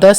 10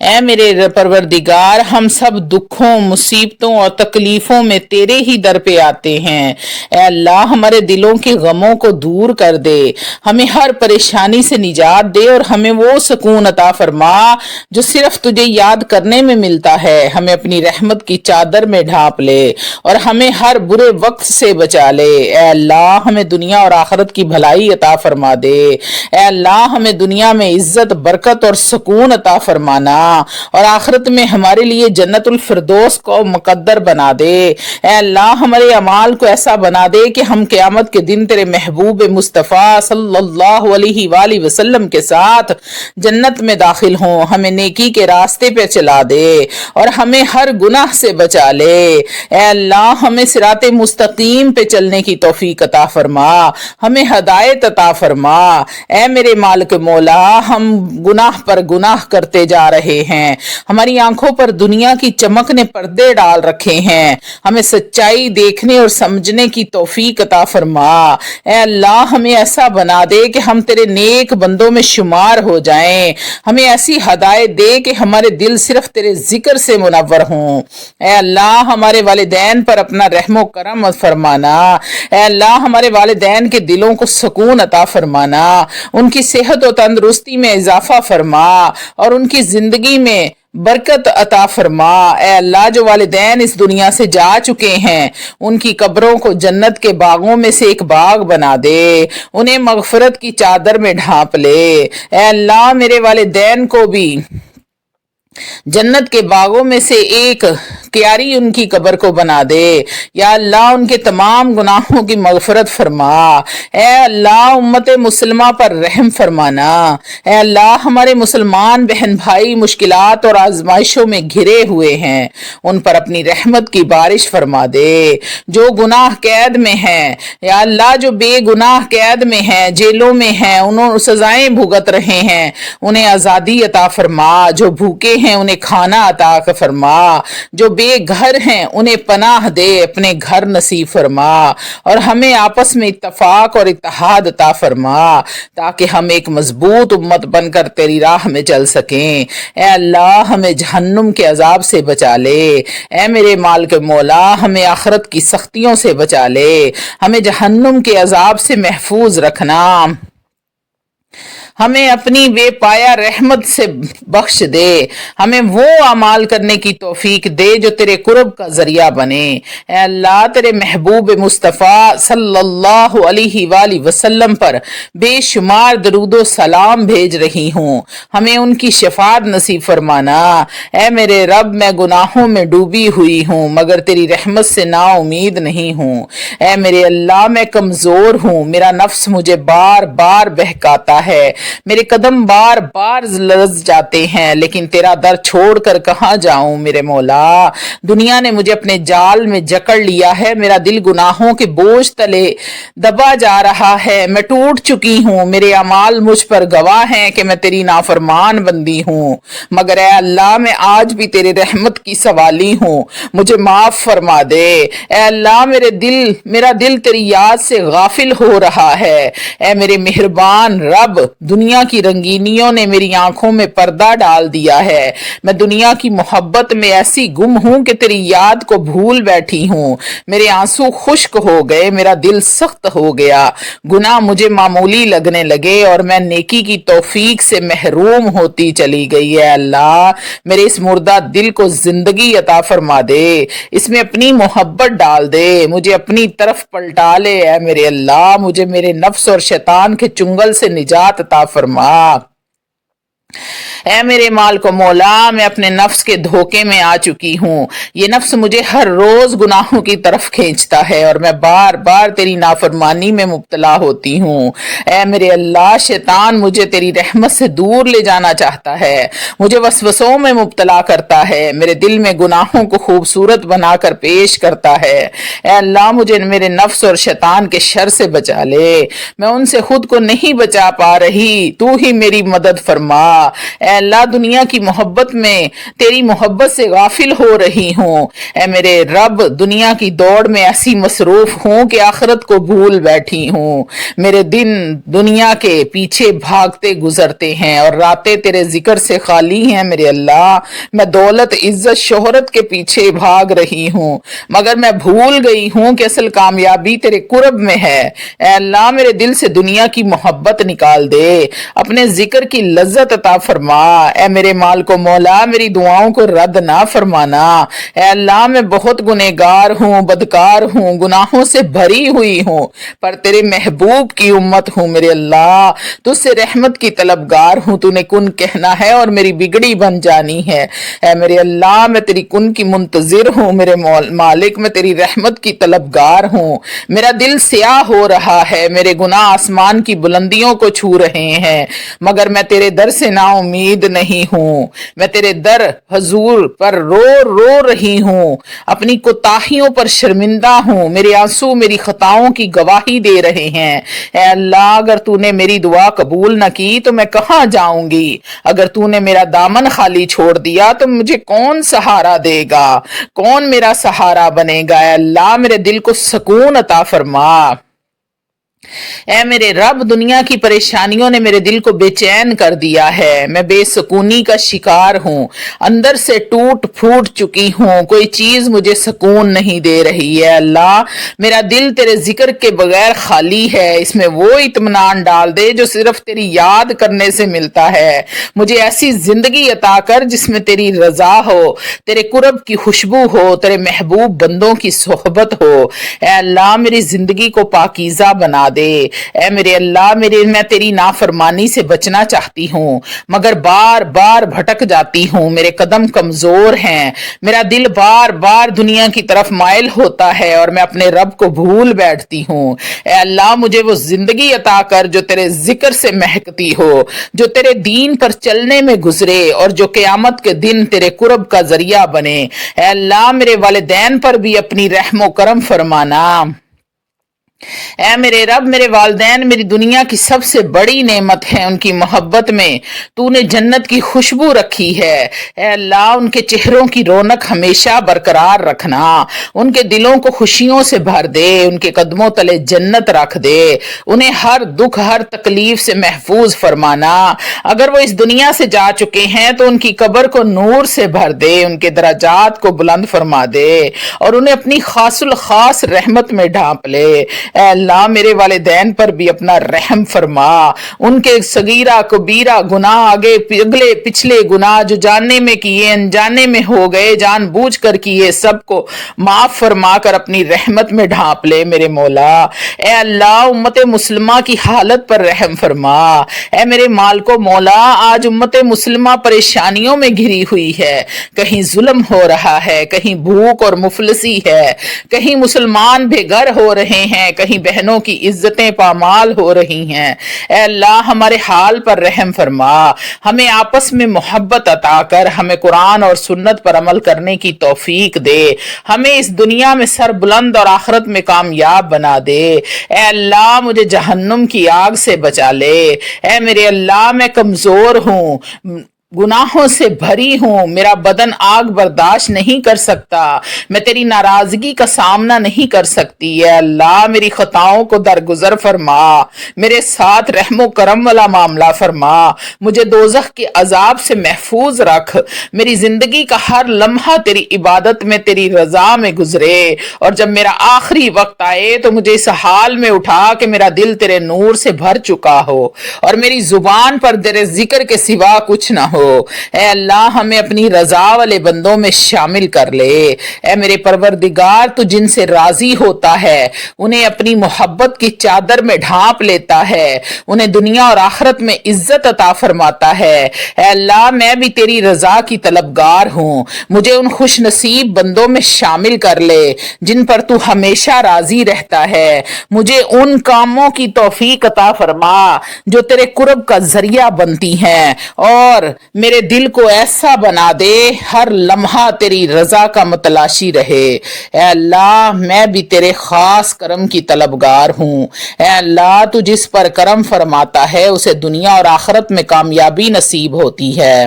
اے میرے پروردگار، ہم سب دکھوں، مصیبتوں اور تکلیفوں میں تیرے ہی در پہ آتے ہیں۔ اے اللہ، ہمارے دلوں کے غموں کو دور کر دے، ہمیں ہر پریشانی سے نجات دے اور ہمیں وہ سکون عطا فرما جو صرف تجھے یاد کرنے میں ملتا ہے۔ ہمیں اپنی رحمت کی چادر میں ڈھانپ لے اور ہمیں ہر برے وقت سے بچا لے۔ اے اللہ، ہمیں دنیا اور آخرت کی بھلائی عطا فرما دے۔ اے اللہ، ہمیں دنیا میں عزت، برکت اور سکون عطا فرمانا اور آخرت میں ہمارے لیے جنت الفردوس کو مقدر بنا دے۔ اے اللہ، ہمارے اعمال کو ایسا بنا دے کہ ہم قیامت کے دن تیرے محبوب مصطفیٰ صلی اللہ علیہ وآلہ وسلم کے ساتھ جنت میں داخل ہوں۔ ہمیں نیکی کے راستے پہ چلا دے اور ہمیں ہر گناہ سے بچا لے۔ اے اللہ، ہمیں صراط مستقیم پہ چلنے کی توفیق عطا فرما، ہمیں ہدایت عطا فرما۔ اے میرے مالک مولا، ہم گناہ پر گناہ کرتے جا رہے ہیں، ہماری آنکھوں پر دنیا کی چمک نے پردے ڈال رکھے ہیں، ہمیں سچائی دیکھنے اور سمجھنے کی توفیق عطا فرما۔ اے اللہ، ہمیں ایسا بنا دے کہ ہم تیرے نیک بندوں میں شمار ہو جائیں، ہمیں ایسی ہدایت دے کہ ہمارے دل صرف تیرے ذکر سے منور ہوں۔ اے اللہ، ہمارے والدین پر اپنا رحم و کرم فرمانا۔ اے اللہ، ہمارے والدین کے دلوں کو سکون عطا فرمانا، ان کی صحت و تندرستی میں اضافہ فرما اور ان کی زندگی میں برکت عطا فرما۔ اے اللہ، جو والدین اس دنیا سے جا چکے ہیں، ان کی قبروں کو جنت کے باغوں میں سے ایک باغ بنا دے، انہیں مغفرت کی چادر میں ڈھانپ لے۔ اے اللہ، میرے والدین کو بھی جنت کے باغوں میں سے ایک کیاری ان کی قبر کو بنا دے۔ یا اللہ، ان کے تمام گناہوں کی مغفرت فرما۔ اے اللہ، امت مسلمہ پر رحم فرمانا۔ اے اللہ، ہمارے مسلمان بہن بھائی مشکلات اور آزمائشوں میں گھرے ہوئے ہیں، ان پر اپنی رحمت کی بارش فرما دے۔ جو گناہ قید میں ہیں، یا اللہ، جو بے گناہ قید میں ہیں، جیلوں میں ہیں، انہوں سزائیں بھگت رہے ہیں، انہیں آزادی عطا فرما۔ جو بھوکے ہیں انہیں کھانا عطا فرما، جو بے گھر ہیں انہیں پناہ دے، اپنے گھر نصیب فرما اور ہمیں آپس میں اتفاق اور اتحاد عطا فرما تاکہ ہم ایک مضبوط امت بن کر تیری راہ میں چل سکیں۔ اے اللہ، ہمیں جہنم کے عذاب سے بچا لے۔ اے میرے مالک مولا، ہمیں آخرت کی سختیوں سے بچا لے، ہمیں جہنم کے عذاب سے محفوظ رکھنا، ہمیں اپنی بے پایا رحمت سے بخش دے، ہمیں وہ اعمال کرنے کی توفیق دے جو تیرے قرب کا ذریعہ بنے۔ اے اللہ، تیرے محبوب مصطفیٰ صلی اللہ علیہ وآلہ وسلم پر بے شمار درود و سلام بھیج رہی ہوں، ہمیں ان کی شفاعت نصیب فرمانا۔ اے میرے رب، میں گناہوں میں ڈوبی ہوئی ہوں مگر تیری رحمت سے نا امید نہیں ہوں۔ اے میرے اللہ، میں کمزور ہوں، میرا نفس مجھے بار بار بہکاتا ہے، میرے قدم بار بار لرز جاتے ہیں، لیکن تیرا در چھوڑ کر کہاں جاؤں میرے مولا۔ دنیا نے مجھے اپنے جال میں جکڑ لیا ہے، میرا دل گناہوں کے بوجھ تلے دبا جا رہا ہے، میں ٹوٹ چکی ہوں، میرے اعمال مجھ پر گواہ ہیں کہ میں تیری نافرمان بندی ہوں، مگر اے اللہ، میں آج بھی تیرے رحمت کی سوالی ہوں، مجھے معاف فرما دے۔ اے اللہ، میرا دل تیری یاد سے غافل ہو رہا ہے۔ اے میرے مہربان رب، دنیا کی رنگینیوں نے میری آنکھوں میں پردہ ڈال دیا ہے، میں دنیا کی محبت میں ایسی گم ہوں کہ تیری یاد کو بھول بیٹھی ہوں، میرے آنسو خشک ہو گئے، میرا دل سخت ہو گیا، گناہ مجھے معمولی لگنے لگے اور میں نیکی کی توفیق سے محروم ہوتی چلی گئی۔ اے اللہ، میرے اس مردہ دل کو زندگی عطا فرما دے، اس میں اپنی محبت ڈال دے، مجھے اپنی طرف پلٹا لے۔ اے میرے اللہ، مجھے میرے نفس اور شیطان کے چنگل سے نجات عطا فرما۔ اے میرے مالک و مولا، میں اپنے نفس کے دھوکے میں آ چکی ہوں، یہ نفس مجھے ہر روز گناہوں کی طرف کھینچتا ہے اور میں بار بار تیری نافرمانی میں مبتلا ہوتی ہوں۔ اے میرے اللہ، شیطان مجھے تیری رحمت سے دور لے جانا چاہتا ہے، مجھے وسوسوں میں مبتلا کرتا ہے، میرے دل میں گناہوں کو خوبصورت بنا کر پیش کرتا ہے۔ اے اللہ، مجھے میرے نفس اور شیطان کے شر سے بچا لے، میں ان سے خود کو نہیں بچا پا رہی، تو ہی میری مدد فرما۔ اے اللہ دنیا کی محبت میں تیری محبت سے غافل ہو رہی ہوں، اے میرے رب دنیا کی دوڑ میں ایسی مصروف ہوں کہ آخرت کو بھول بیٹھی ہوں، میرے دن دنیا کے پیچھے بھاگتے گزرتے ہیں اور راتیں تیرے ذکر سے خالی ہیں میرے اللہ، میں دولت عزت شہرت کے پیچھے بھاگ رہی ہوں مگر میں بھول گئی ہوں کہ اصل کامیابی تیرے قرب میں ہے، اے اللہ میرے دل سے دنیا کی محبت نکال دے، اپنے ذکر کی لذت عطا فرما، اے میرے مالک و مولا میری دعاؤں کو رد نہ فرمانا، اے اللہ میں بہت گنہگار ہوں، بدکار ہوں، گناہوں سے بھری ہوئی ہوں، پر تیرے محبوب کی امت ہوں میرے اللہ، تجھ سے رحمت کی طلبگار ہوں، تو نے کن کہنا ہے اور میری بگڑی بن جانی ہے، اے میرے اللہ میں تیری کن کی منتظر ہوں میرے مالک، میں تیری رحمت کی طلبگار ہوں، میرا دل سیاہ ہو رہا ہے، میرے گناہ آسمان کی بلندیوں کو چھو رہے ہیں مگر میں تیرے در سے نا امید نہیں ہوں، میں تیرے در حضور پر رو رو رہی ہوں، اپنی کوتاہیوں پر شرمندہ ہوں، میرے آنسو میری خطاؤں کی گواہی دے رہے ہیں، اے اللہ اگر تو نے میری دعا قبول نہ کی تو میں کہاں جاؤں گی، اگر تو نے میرا دامن خالی چھوڑ دیا تو مجھے کون سہارا دے گا، کون میرا سہارا بنے گا، اے اللہ میرے دل کو سکون عطا فرما، اے میرے رب دنیا کی پریشانیوں نے میرے دل کو بے چین کر دیا ہے، میں بے سکونی کا شکار ہوں، اندر سے ٹوٹ پھوٹ چکی ہوں، کوئی چیز مجھے سکون نہیں دے رہی ہے، اللہ میرا دل تیرے ذکر کے بغیر خالی ہے، اس میں وہ اطمینان ڈال دے جو صرف تیری یاد کرنے سے ملتا ہے، مجھے ایسی زندگی عطا کر جس میں تیری رضا ہو، تیرے قرب کی خوشبو ہو، تیرے محبوب بندوں کی صحبت ہو، اے اللہ میری زندگی کو پاکیزہ بنا دے، اے میرے اللہ میں تیری نافرمانی سے بچنا چاہتی ہوں مگر بار بار بھٹک جاتی ہوں، میرے قدم کمزور ہیں، میرا دل بار بار دنیا کی طرف مائل ہوتا ہے اور میں اپنے رب کو بھول بیٹھتی ہوں، اے اللہ مجھے وہ زندگی عطا کر جو تیرے ذکر سے مہکتی ہو، جو تیرے دین پر چلنے میں گزرے اور جو قیامت کے دن تیرے قرب کا ذریعہ بنے، اے اللہ میرے والدین پر بھی اپنی رحم و کرم فرمانا، اے میرے رب میرے والدین میری دنیا کی سب سے بڑی نعمت ہے، ان کی محبت میں تو نے جنت کی خوشبو رکھی ہے، اے اللہ ان کے چہروں کی رونق ہمیشہ برقرار رکھنا، ان کے دلوں کو خوشیوں سے بھر دے، ان کے قدموں تلے جنت رکھ دے، انہیں ہر دکھ ہر تکلیف سے محفوظ فرمانا، اگر وہ اس دنیا سے جا چکے ہیں تو ان کی قبر کو نور سے بھر دے، ان کے درجات کو بلند فرما دے اور انہیں اپنی خاص الخاص رحمت میں ڈھانپ لے، اے اللہ میرے والدین پر بھی اپنا رحم فرما، ان کے صغیرہ کبیرہ گناہ آگے اگلے پچھلے گناہ جو جاننے میں کیے انجانے میں ہو گئے جان بوجھ کر کیے سب کو معاف فرما کر اپنی رحمت میں ڈھانپ لے میرے مولا، اے اللہ امت مسلمہ کی حالت پر رحم فرما، اے میرے مالک و مولا آج امت مسلمہ پریشانیوں میں گھری ہوئی ہے، کہیں ظلم ہو رہا ہے، کہیں بھوک اور مفلسی ہے، کہیں مسلمان بے گھر ہو رہے ہیں، کہیں بہنوں کی عزتیں پامال ہو رہی ہیں، اے اللہ ہمارے حال پر رحم فرما، ہمیں آپس میں محبت عطا کر، ہمیں قرآن اور سنت پر عمل کرنے کی توفیق دے، ہمیں اس دنیا میں سر بلند اور آخرت میں کامیاب بنا دے، اے اللہ مجھے جہنم کی آگ سے بچا لے، اے میرے اللہ میں کمزور ہوں، گناہوں سے بھری ہوں، میرا بدن آگ برداشت نہیں کر سکتا، میں تیری ناراضگی کا سامنا نہیں کر سکتی، اے اللہ میری خطاؤں کو درگزر فرما، میرے ساتھ رحم و کرم والا معاملہ فرما، مجھے دوزخ کے عذاب سے محفوظ رکھ، میری زندگی کا ہر لمحہ تیری عبادت میں تیری رضا میں گزرے، اور جب میرا آخری وقت آئے تو مجھے اس حال میں اٹھا کہ میرا دل تیرے نور سے بھر چکا ہو اور میری زبان پر تیرے ذکر کے سوا کچھ نہ ہو، اے اللہ ہمیں اپنی رضا والے بندوں میں شامل کر لے، اے میرے پروردگار تو جن سے راضی ہوتا ہے انہیں اپنی محبت کی چادر میں ڈھانپ لیتا ہے، انہیں دنیا اور آخرت میں عزت عطا فرماتا ہے، اے اللہ میں بھی تیری رضا کی طلبگار ہوں، مجھے ان خوش نصیب بندوں میں شامل کر لے جن پر تو ہمیشہ راضی رہتا ہے، مجھے ان کاموں کی توفیق عطا فرما جو تیرے قرب کا ذریعہ بنتی ہیں اور میرے دل کو ایسا بنا دے ہر لمحہ تیری رضا کا متلاشی رہے۔ اے اللہ میں بھی تیرے خاص کرم کی طلبگار ہوں۔ اے اللہ تو جس پر کرم فرماتا ہے اسے دنیا اور آخرت میں کامیابی نصیب ہوتی ہے،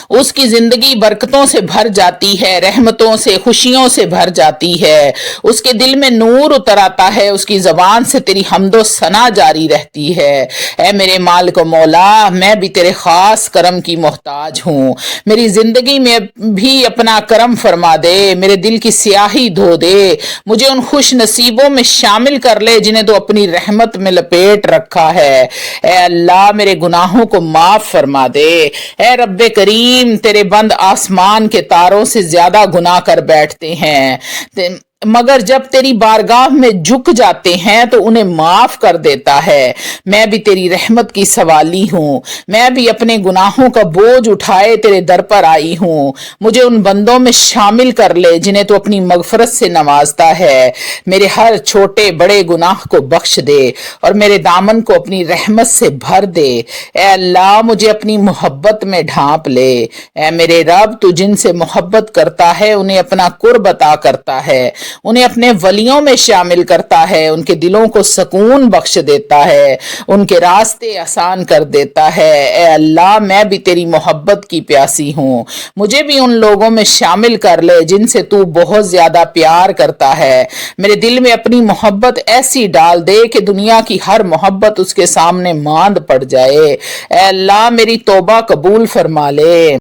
اس کی زندگی برکتوں سے بھر جاتی ہے، رحمتوں سے، خوشیوں سے بھر جاتی ہے، اس کے دل میں نور اتر آتا ہے، اس کی زبان سے تیری حمد و ثنا جاری رہتی ہے۔ اے میرے مالک و مولا میں بھی تیرے خاص کرم کی محتاج ہوں، میری زندگی میں بھی اپنا کرم فرما دے، میرے دل کی سیاہی دھو دے، مجھے ان خوش نصیبوں میں شامل کر لے جنہیں تو اپنی رحمت میں لپیٹ رکھا ہے۔ اے اللہ میرے گناہوں کو معاف فرما دے۔ اے رب کریم تیرے بند آسمان کے تاروں سے زیادہ گناہ کر بیٹھتے ہیں، مگر جب تیری بارگاہ میں جھک جاتے ہیں تو انہیں معاف کر دیتا ہے۔ میں بھی تیری رحمت کی سوالی ہوں، میں بھی اپنے گناہوں کا بوجھ اٹھائے تیرے در پر آئی ہوں، مجھے ان بندوں میں شامل کر لے جنہیں تو اپنی مغفرت سے نوازتا ہے۔ میرے ہر چھوٹے بڑے گناہ کو بخش دے اور میرے دامن کو اپنی رحمت سے بھر دے۔ اے اللہ مجھے اپنی محبت میں ڈھانپ لے۔ اے میرے رب تو جن سے محبت کرتا ہے انہیں اپنا قرب عطا کرتا ہے، انہیں اپنے ولیوں میں شامل کرتا ہے، ان کے دلوں کو سکون بخش دیتا ہے، ان کے راستے آسان کر دیتا ہے۔ اے اللہ میں بھی تیری محبت کی پیاسی ہوں، مجھے بھی ان لوگوں میں شامل کر لے جن سے تو بہت زیادہ پیار کرتا ہے۔ میرے دل میں اپنی محبت ایسی ڈال دے کہ دنیا کی ہر محبت اس کے سامنے ماند پڑ جائے۔ اے اللہ میری توبہ قبول فرما لے۔